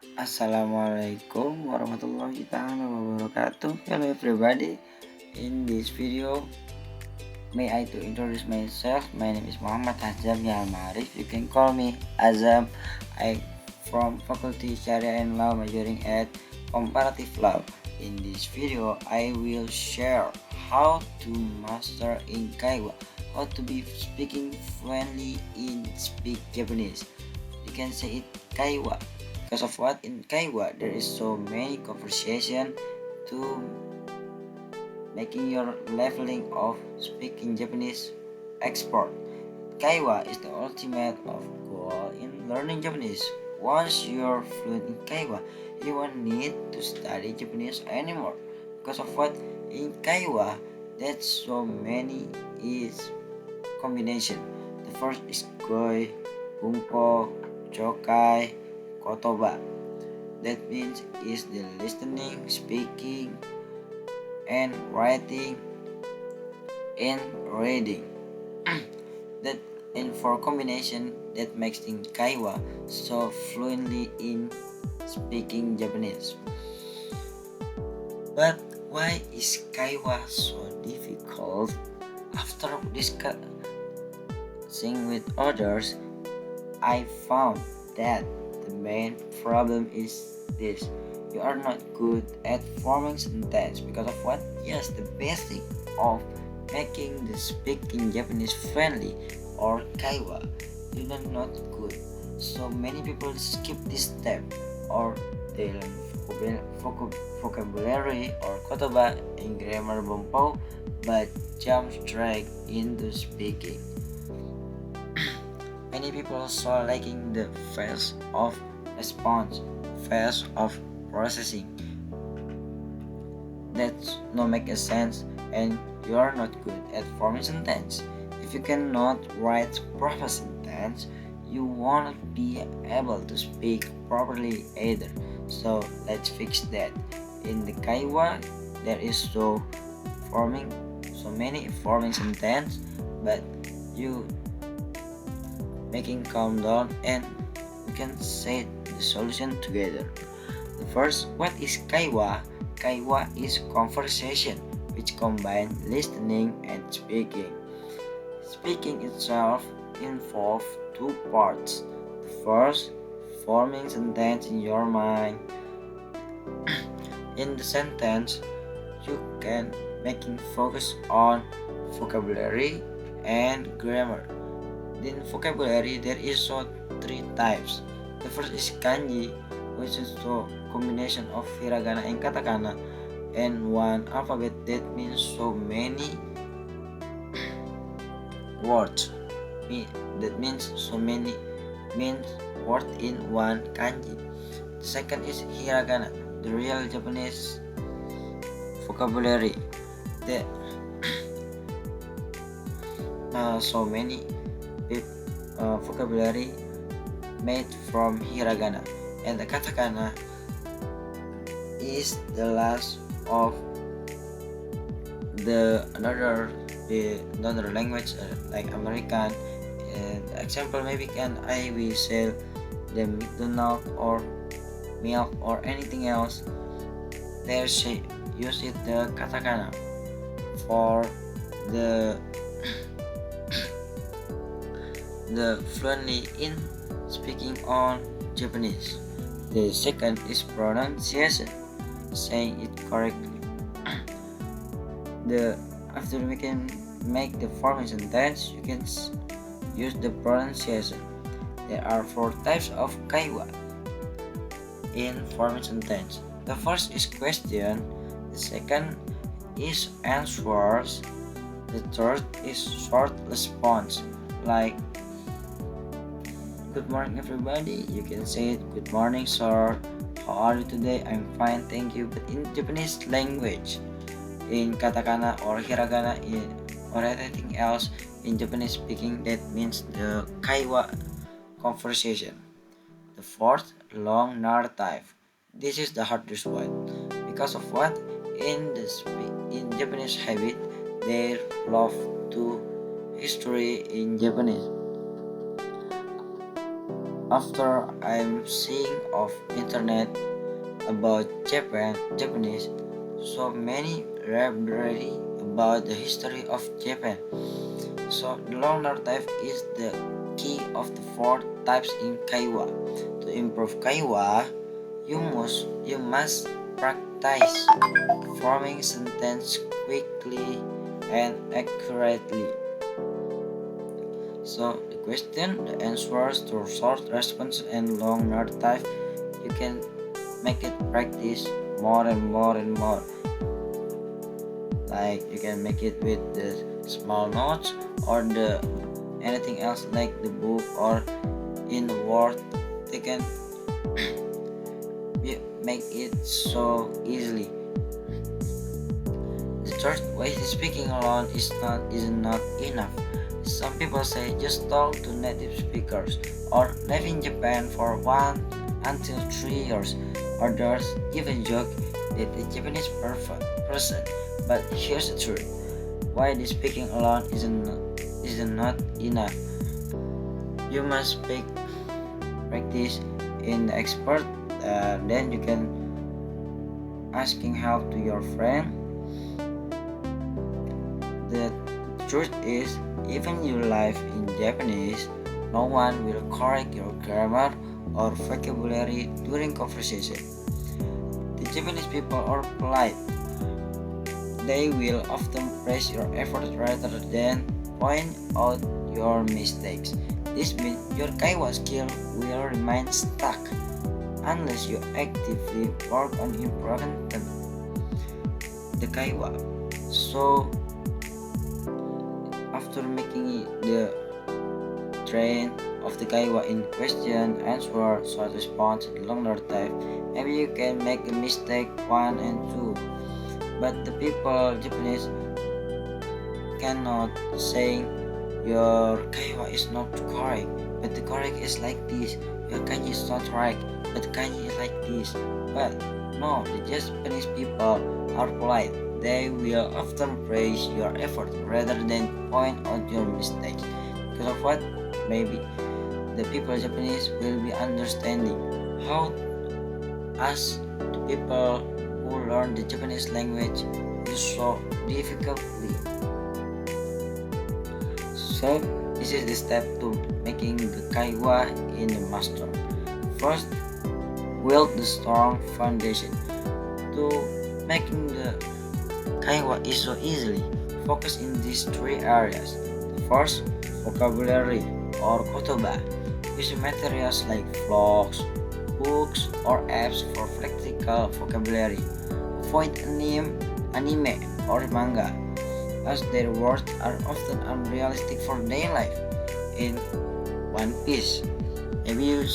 Assalamualaikum warahmatullahi taala wabarakatuh. Hello everybody. In this video, may I to introduce myself. My name is Muhammad Azam Yalmarif. You can call me Azam. I from Faculty Sharia and Law majoring at Comparative Law. In this video, I will share how to master in Kaiwa, how to be speaking fluently in speak Japanese. You can say it Kaiwa. Because of what in Kaiwa there is so many conversation to making your leveling of speaking Japanese expert. Kaiwa is the ultimate of goal in learning Japanese. Once you're fluent in Kaiwa, you won't need to study Japanese anymore. Because of what in Kaiwa, that's so many is combination. The first is Goi, Bunko, Chokai, Kotoba. That means is the listening, speaking, and writing and reading. That and for combination that makes in Kaiwa so fluently in speaking Japanese. But why is Kaiwa so difficult? After discussing with others, I found that the main problem is this: you are not good at forming sentence. Because of what? Yes, the basic of making the speaking Japanese friendly or kaiwa, you are not good. So many people skip this step, or they learn vocabulary or kotoba and grammar bumpo, but jump straight into speaking. Many people saw lacking the phase of response, phase of processing. That's not make a sense, and you are not good at forming sentence. If you cannot write proper sentence, you won't be able to speak properly either. So let's fix that. In the Kaiwa, there is so many forming sentence, but you making calm down and we can say the solution together. The first, what is Kaiwa? Kaiwa is conversation which combine listening and speaking. Speaking itself involves two parts. The first, forming sentence in your mind. In the sentence, you can making focus on vocabulary and grammar. In vocabulary, there is so three types. The first is kanji, which is the combination of hiragana and katakana, and one alphabet that means so many words. That means so many means word in one kanji. The second is hiragana, the real Japanese vocabulary. The so many vocabulary made from hiragana, and the katakana is the last of the another language like American. And example maybe can I will sell the McDonald or milk or anything else. There she use it the katakana for the the fluently in speaking on Japanese. The second is pronunciation, saying it correctly. The after we can make the forming sentence, you can use the pronunciation. There are four types of kaiwa in forming sentence. The first is question, the second is answers, the third is short response like good morning everybody. You can say it good morning sir. How are you today? I'm fine, thank you. But in Japanese language, in katakana or hiragana or anything else in Japanese speaking, that means the kaiwa conversation. The fourth, long narrative. This is the hardest one. Because of what? In Japanese habit, they love to history in Japanese. After I'm seeing of internet about Japanese, so many library about the history of Japan. So the learner type is the key of the four types in Kaiwa. To improve Kaiwa, you must practice forming sentence quickly and accurately. So the question, the answers to short response and long narrative type, you can make it practice more and more and more. Like you can make it with the small notes or the anything else like the book or in the word. They can make it so easily. The third way speaking alone is not enough. Some people say just talk to native speakers or live in Japan for 1 until 3 years. Others even joke that the Japanese person. But here's the truth: why the speaking alone isn't not enough. You must practice in the expert. Then you can asking help to your friend. The truth is, even you live in Japanese, no one will correct your grammar or vocabulary during conversation. The Japanese people are polite. They will often praise your effort rather than point out your mistakes. This means your Kaiwa skill will remain stuck unless you actively work on improving the Kaiwa. So after making the train of the Kaiwa in question, answer, short response, and longer type, maybe you can make a mistake 1 and 2. But the people Japanese cannot say your Kaiwa is not correct, but the correct is like this. Your kanji is not right, but kanji is like this. But no, the Japanese people are polite. They will often praise your effort rather than point out your mistakes. Because of what? Maybe the people Japanese will be understanding how us the people who learn the Japanese language is so difficultly. So this is the step to making the Kaiwa in the master. First, build the strong foundation. To making the Kaiwa is so easily, focus in these three areas. The first, vocabulary or kotoba. Use materials like vlogs, books, or apps for practical vocabulary. Avoid anime or manga, as their words are often unrealistic for daily life. In One Piece, maybe you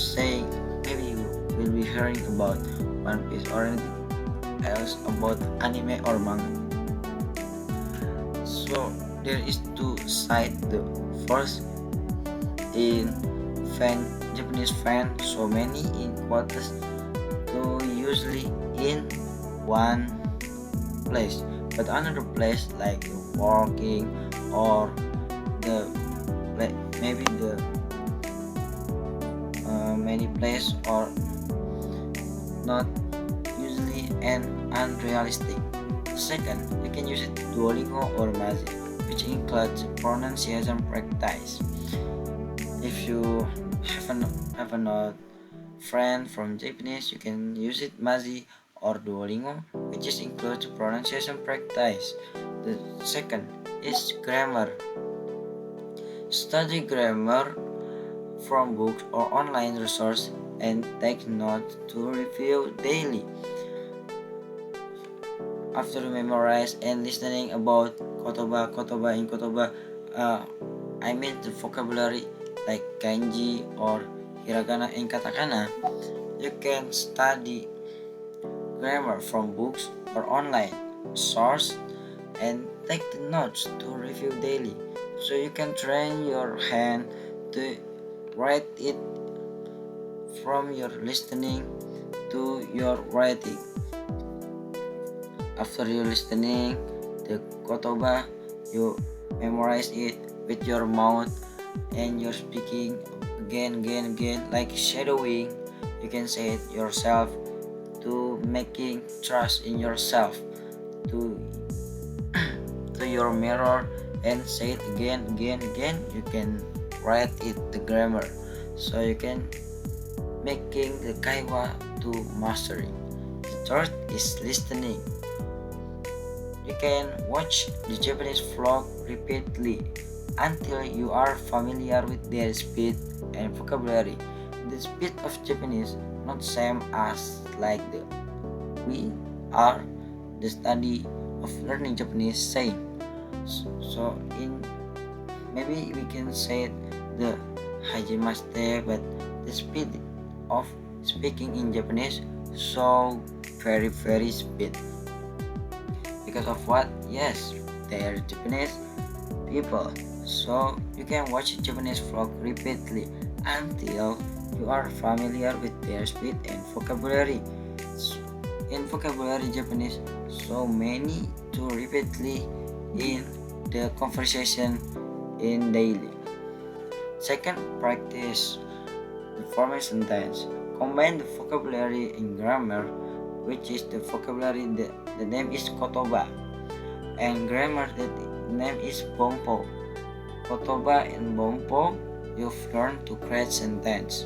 will be hearing about One Piece or anything else about anime or manga. So there is two sides. The first in Japanese fan, so many in quotas to usually in one place, but another place like working or the maybe the many place or not usually and unrealistic. Second, you can use it Duolingo or Mazi, which includes pronunciation practice. If you have a friend from Japanese, you can use it Mazi or Duolingo, which is includes pronunciation practice. The second is grammar. Study grammar from books or online resources and take notes to review daily. After you memorize and listening about kotoba in kotoba, I mean the vocabulary like kanji or hiragana and katakana, you can study grammar from books or online source and take the notes to review daily. So you can train your hand to write it from your listening to your writing. After you listening the kotoba, you memorize it with your mouth and you're speaking again, like shadowing. You can say it yourself, to making trust in yourself, to to your mirror and say it again. You can write it the grammar, so you can making the kaiwa to mastering. The third is listening. You can watch the Japanese vlog repeatedly until you are familiar with their speed and vocabulary. The speed of Japanese not same as like the we are the study of learning Japanese same. So in maybe we can say the hajimashite, but the speed of speaking in Japanese so very speed. Because of what? Yes, they are Japanese people. So you can watch Japanese vlog repeatedly until you are familiar with their speed and vocabulary. In vocabulary Japanese, so many to repeatedly in the conversation in daily. Second, practice the formation sentence. Combine the vocabulary and grammar, which is the vocabulary the name is kotoba, and grammar the name is bompo. Kotoba and bompo you've learned to create sentence.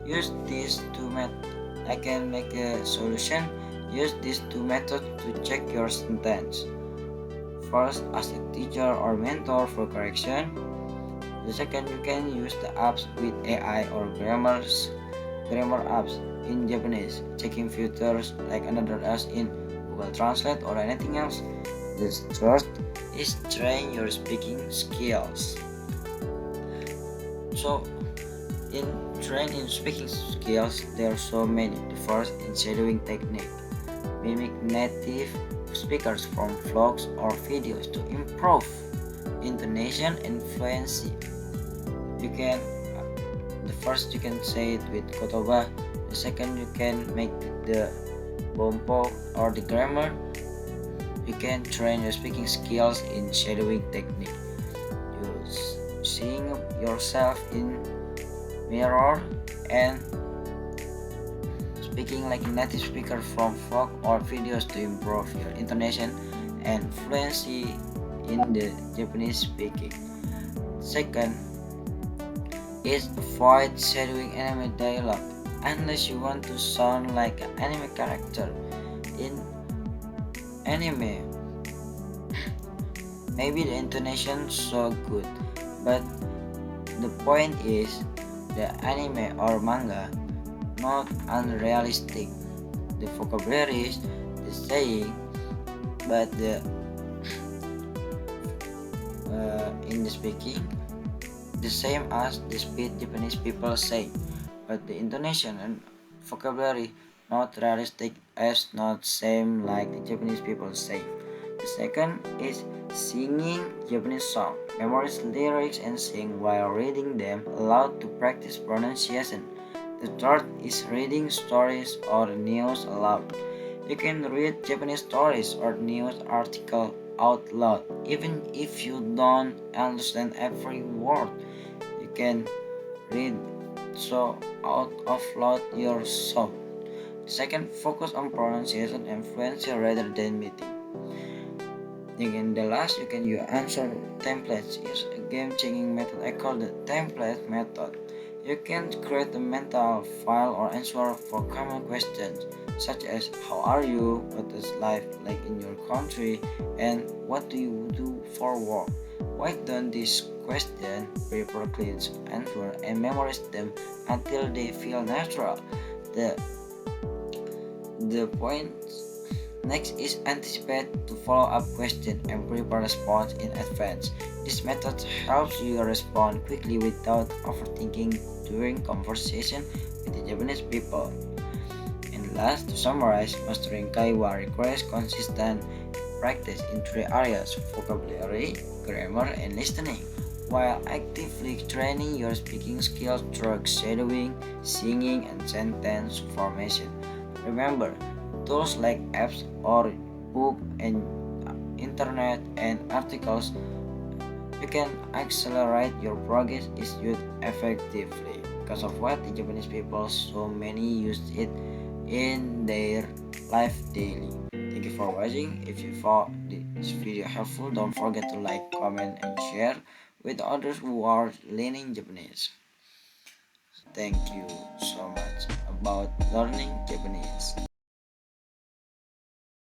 Use these two methods. I can make a solution. Use these two methods to check your sentence. First, ask a teacher or mentor for correction. The second, you can use the apps with AI or grammar apps in Japanese, checking filters like another as in Google Translate or anything else. The third is train your speaking skills. So in training speaking skills, there are so many. The first in shadowing technique. Mimic native speakers from vlogs or videos to improve intonation and fluency. You can the first you can say it with kotoba. The second you can make the bompo or the grammar. You can train your speaking skills in shadowing technique. You seeing yourself in mirror and speaking like a native speaker from vlog or videos to improve your intonation and fluency in the Japanese speaking. Second is avoid shadowing anime dialogue unless you want to sound like an anime character. In anime, maybe the intonation so good, but the point is the anime or manga not unrealistic. The vocabulary is the saying, but the in the speaking the same as the speed Japanese people say, but the intonation and vocabulary not realistic as not same like the Japanese people say. The second is singing Japanese song. Memorize lyrics and sing while reading them aloud to practice pronunciation. The third is reading stories or news aloud. You can read Japanese stories or news article out loud even if you don't understand every word. You can read so out of loud yourself. Second, focus on pronunciation and fluency rather than meeting. In the last, you can use answer templates. Use a game-changing method I call the template method. You can create a mental file or answer for common questions such as how are you, what is life like in your country, and what do you do for work. Write down these questions, prepare clean answer, and memorize them until they feel natural. The point next is anticipate to follow up question and prepare response in advance. This method helps you respond quickly without overthinking during conversation with the Japanese people. And last, to summarize, mastering Kaiwa requires consistent practice in three areas: vocabulary, grammar, and listening, while actively training your speaking skills through shadowing, singing, and sentence formation. Remember, tools like apps or book and internet and articles You can accelerate your progress is used effectively. Because of what the Japanese people so many use it in their life daily. Thank you for watching. If you found this video helpful, don't forget to like, comment, and share with others who are learning Japanese. Thank you so much about learning Japanese.